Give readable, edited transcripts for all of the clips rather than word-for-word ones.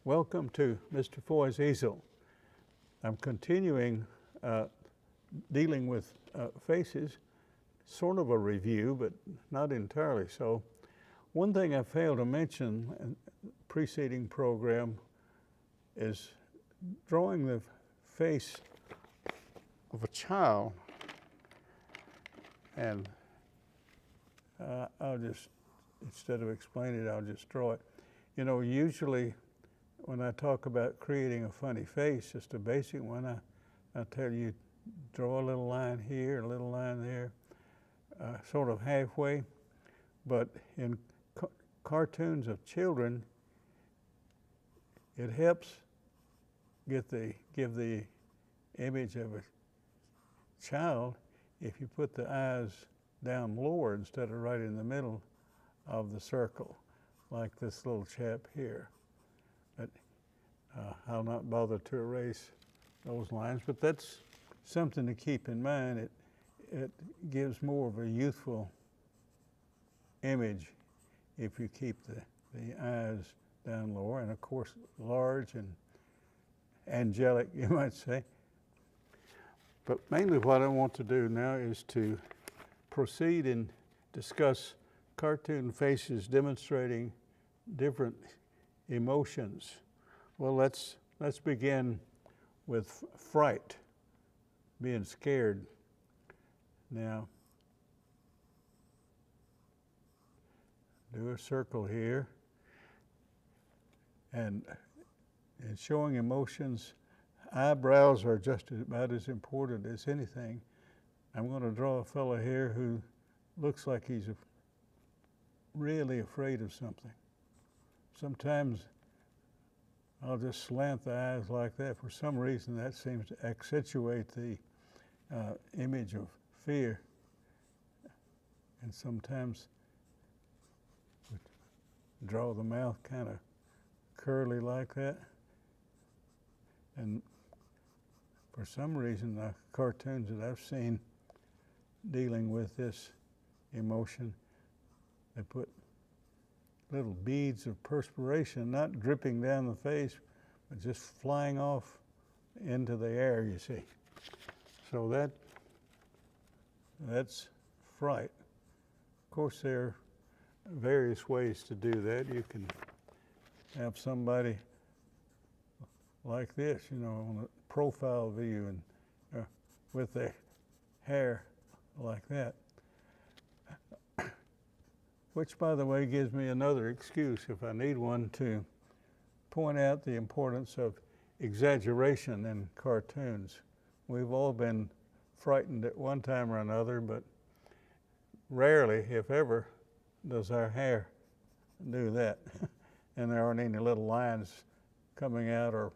Welcome to Mr. Foy's Easel. I'm continuing dealing with faces, sort of a review, but not entirely so. One thing I failed to mention in the preceding program is drawing the face of a child. And I'll just, instead of explaining it, I'll just draw it. You know, usually when I talk about creating a funny face, just a basic one, I tell you, draw a little line here, a little line there, sort of halfway. But in cartoons of children, it helps give the image of a child if you put the eyes down lower instead of right in the middle of the circle, like this little chap here. But I'll not bother to erase those lines, but that's something to keep in mind. It gives more of a youthful image if you keep the eyes down lower, and of course large and angelic, you might say. But mainly what I want to do now is to proceed and discuss cartoon faces demonstrating different emotions. Well, let's begin with fright, being scared. Now, do a circle here, and in showing emotions, eyebrows are just about as important as anything. I'm going to draw a fellow here who looks like he's really afraid of something. Sometimes I'll just slant the eyes like that. For some reason, that seems to accentuate the image of fear. And sometimes draw the mouth kind of curly like that. And for some reason, the cartoons that I've seen dealing with this emotion, they put little beads of perspiration, not dripping down the face, but just flying off into the air, you see. So that's fright. Of course, there are various ways to do that. You can have somebody like this, you know, on a profile view and with their hair like that. Which, by the way, gives me another excuse, if I need one, to point out the importance of exaggeration in cartoons. We've all been frightened at one time or another, but rarely, if ever, does our hair do that. And there aren't any little lines coming out or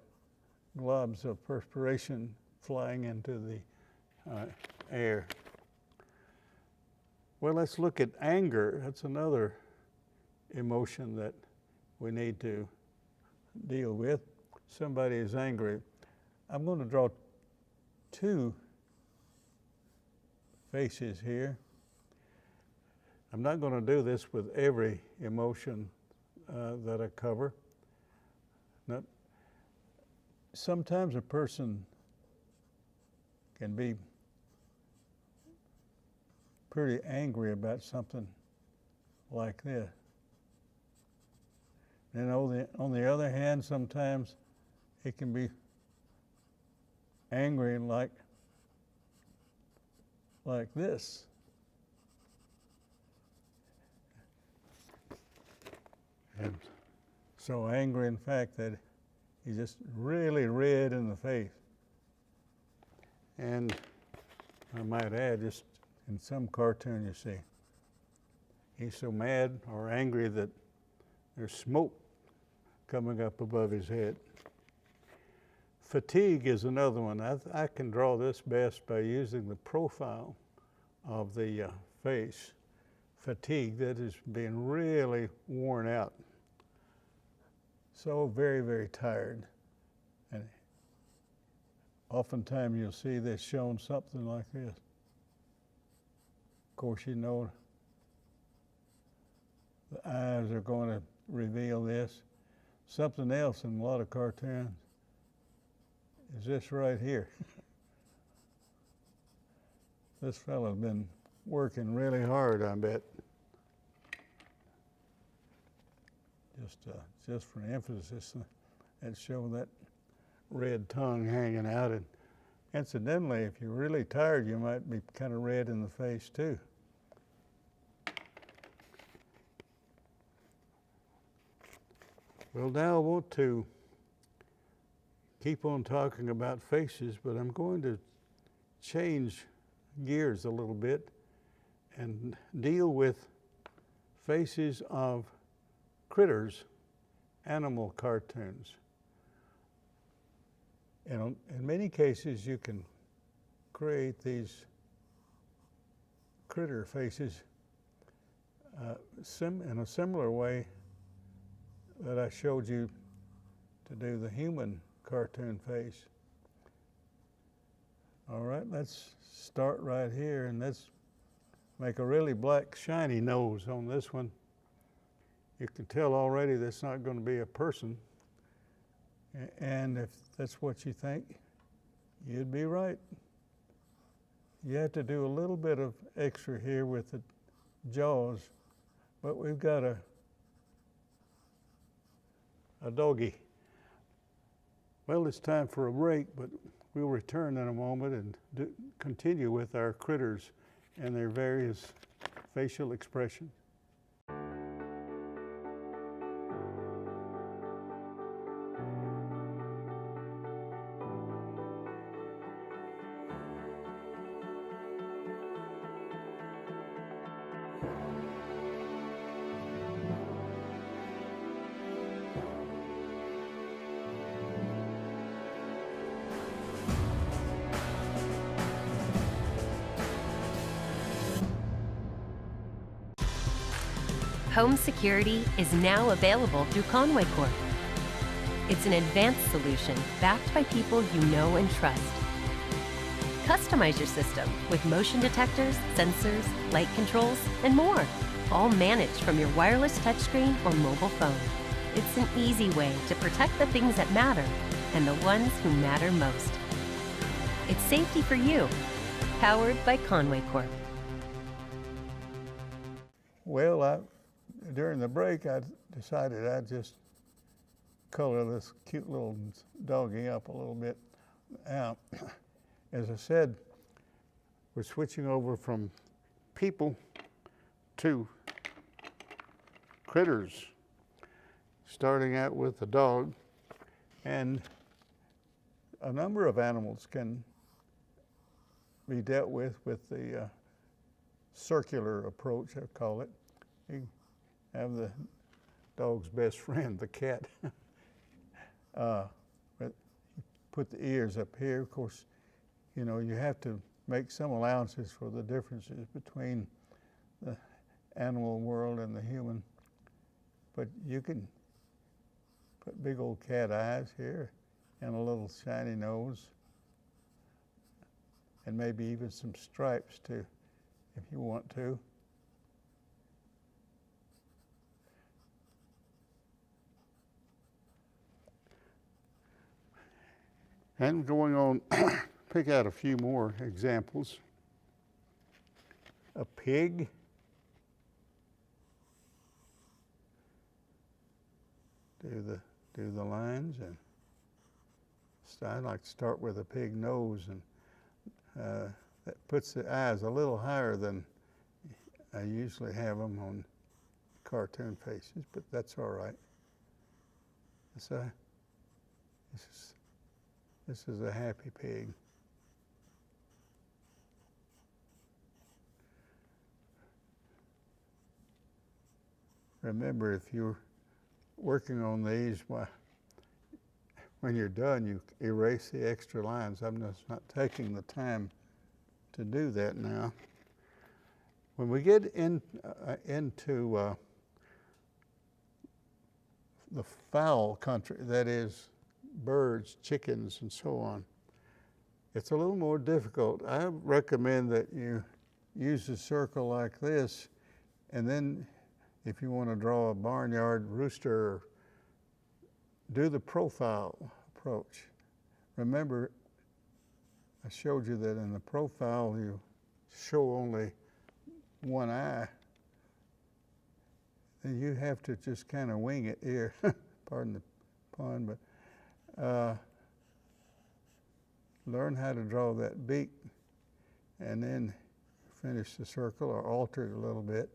globs of perspiration flying into the air. Well, let's look at anger. That's another emotion that we need to deal with. Somebody is angry. I'm going to draw two faces here. I'm not going to do this with every emotion that I cover. Sometimes a person can be pretty angry about something like this. And on the other hand, sometimes it can be angry like this. And so angry, in fact, that he's just really red in the face. And I might add, just in some cartoon you see, he's so mad or angry that there's smoke coming up above his head. Fatigue is another one. I can draw this best by using the profile of the face. Fatigue, that is being really worn out. So very, very tired. And oftentimes you'll see this shown something like this. Of course, you know the eyes are going to reveal this. something else in a lot of cartoons is this right here. This fella's been working really hard, I bet. Just for emphasis, and show that red tongue hanging out. And incidentally, if you're really tired, you might be kind of red in the face too. Well, now I want to keep on talking about faces, but I'm going to change gears a little bit and deal with faces of critters, animal cartoons. And in many cases, you can create these critter faces in a similar way that I showed you to do the human cartoon face. All right, let's start right here, and let's make a really black shiny nose on this one. You can tell already that's not going to be a person, and if that's what you think, you'd be right. You have to do a little bit of extra here with the jaws, but we've got a doggy. Well, it's time for a break, but we'll return in a moment and continue with our critters and their various facial expressions. Home security is now available through Conway Corp. It's an advanced solution backed by people you know and trust. Customize your system with motion detectors, sensors, light controls, and more, all managed from your wireless touchscreen or mobile phone. It's an easy way to protect the things that matter and the ones who matter most. It's safety for you, powered by Conway Corp. Well, during the break, I decided I'd just color this cute little doggy up a little bit. Now, as I said, we're switching over from people to critters, starting out with the dog. And a number of animals can be dealt with the circular approach, I call it. You have the dog's best friend, the cat. Put the ears up here. Of course, you know, you have to make some allowances for the differences between the animal world and the human. But you can put big old cat eyes here and a little shiny nose, and maybe even some stripes too, if you want to. And going on, pick out a few more examples. A pig. Do the lines, and I like to start with a pig nose, and that puts the eyes a little higher than I usually have them on cartoon faces, but that's all right. So this is a happy pig. Remember, if you're working on these, when you're done, you erase the extra lines. I'm just not taking the time to do that now. When we get into the fowl country, that is birds, chickens, and so on, it's a little more difficult. I recommend that you use a circle like this, and then if you want to draw a barnyard rooster do the profile approach. Remember, I showed you that in the profile you show only one eye. And you have to just kind of wing it here, pardon the pun, but learn how to draw that beak and then finish the circle or alter it a little bit.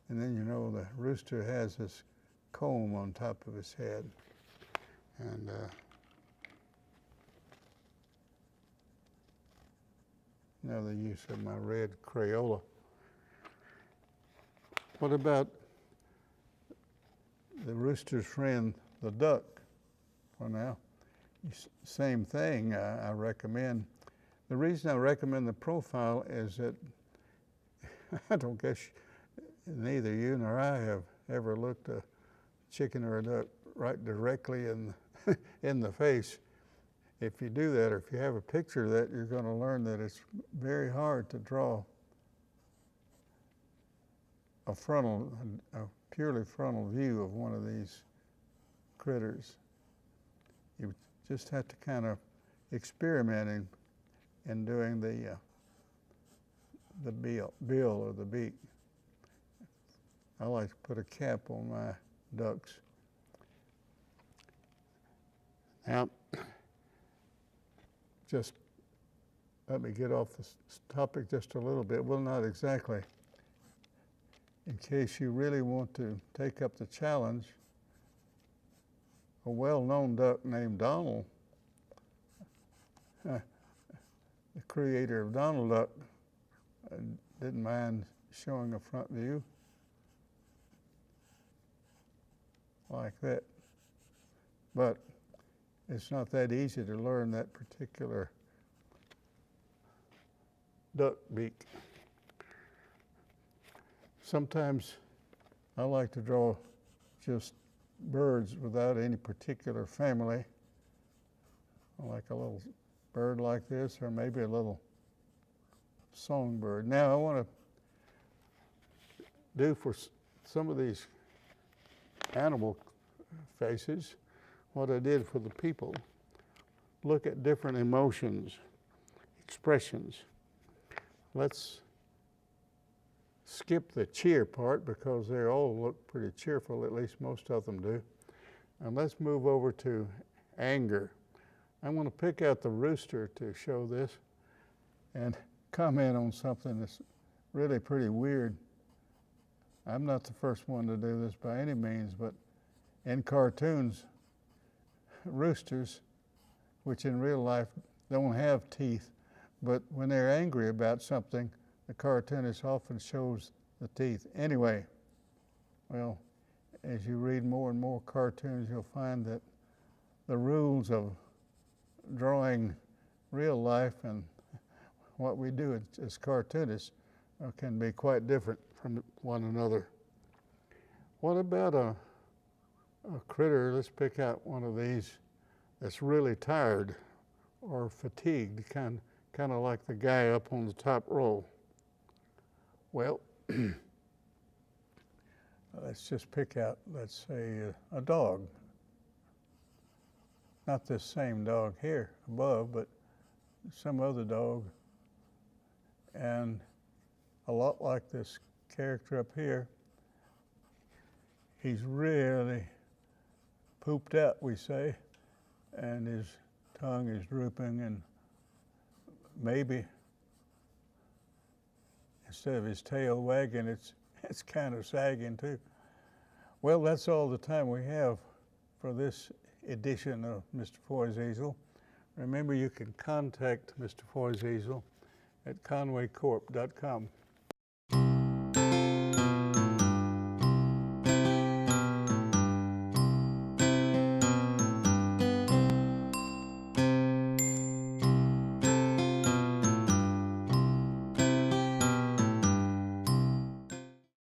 And then you know the rooster has this comb on top of his head. And another use of my red Crayola. What about the rooster's friend, the duck? For now, same thing. I recommend. The reason I recommend the profile is that I don't guess neither you nor I have ever looked a chicken or a duck right directly in the face. If you do that, or if you have a picture of that, you're going to learn that it's very hard to draw a purely frontal view of one of these critters. You just have to kind of experiment in doing the bill or the beak. I like to put a cap on my ducks. Now, just let me get off this topic just a little bit. Well, not exactly. In case you really want to take up the challenge, a well-known duck named Donald, the creator of Donald Duck, didn't mind showing a front view like that. But it's not that easy to learn that particular duck beak. Sometimes I like to draw just birds without any particular family, like a little bird like this, or maybe a little songbird. Now I want to do for some of these animal faces what I did for the people. Look at different emotions, expressions. Let's skip the cheer part because they all look pretty cheerful, at least most of them do. And let's move over to anger. I'm going to pick out the rooster to show this and comment on something that's really pretty weird. I'm not the first one to do this by any means, but in cartoons, roosters, which in real life don't have teeth, but when they're angry about something, the cartoonist often shows the teeth. Anyway, well, as you read more and more cartoons, you'll find that the rules of drawing real life and what we do as cartoonists can be quite different from one another. What about a critter? Let's pick out one of these that's really tired or fatigued, kind of like the guy up on the top row. Well, let's just pick out, let's say, a dog. Not this same dog here above, but some other dog. And a lot like this character up here, he's really pooped out, we say, and his tongue is drooping, and maybe instead of his tail wagging, it's kind of sagging too. Well, that's all the time we have for this edition of Mr. Foy's Easel. Remember, you can contact Mr. Foy's Easel at conwaycorp.com.